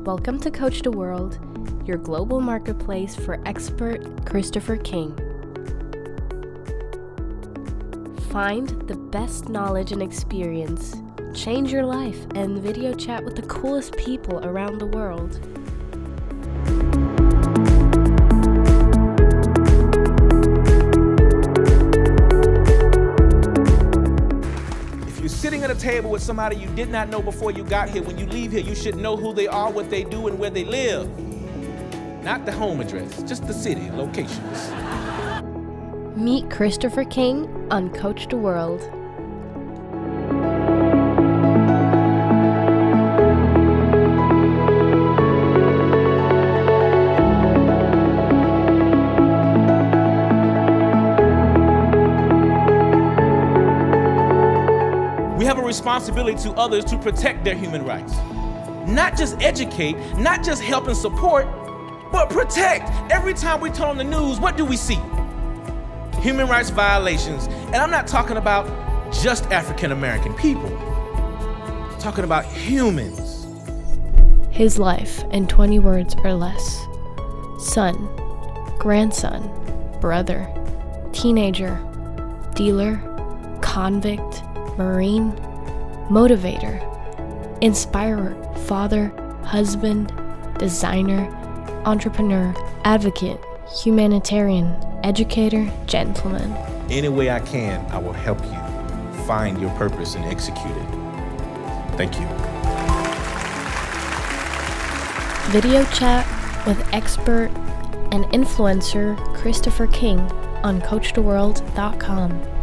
Welcome to Coach the World, your global marketplace for expert Christopher King. Find the best knowledge and experience, change your life, and video chat with the coolest people around the world. Sitting at a table with somebody you did not know before you got here. When you leave here, you should know who they are, what they do, and where they live. Not the home address, just the city, locations. Meet Christopher King on Coach the World. We have a responsibility to others to protect their human rights. Not just educate, not just help and support, but protect. Every time we turn on the news, what do we see? Human rights violations. And I'm not talking about just African American people. I'm talking about humans. His life in 20 words or less. Son, grandson, brother, teenager, dealer, convict, Marine, motivator, inspirer, father, husband, designer, entrepreneur, advocate, humanitarian, educator, gentleman. Any way I can, I will help you find your purpose and execute it. Thank you. Video chat with expert and influencer Christopher King on CoachTheWorld.com.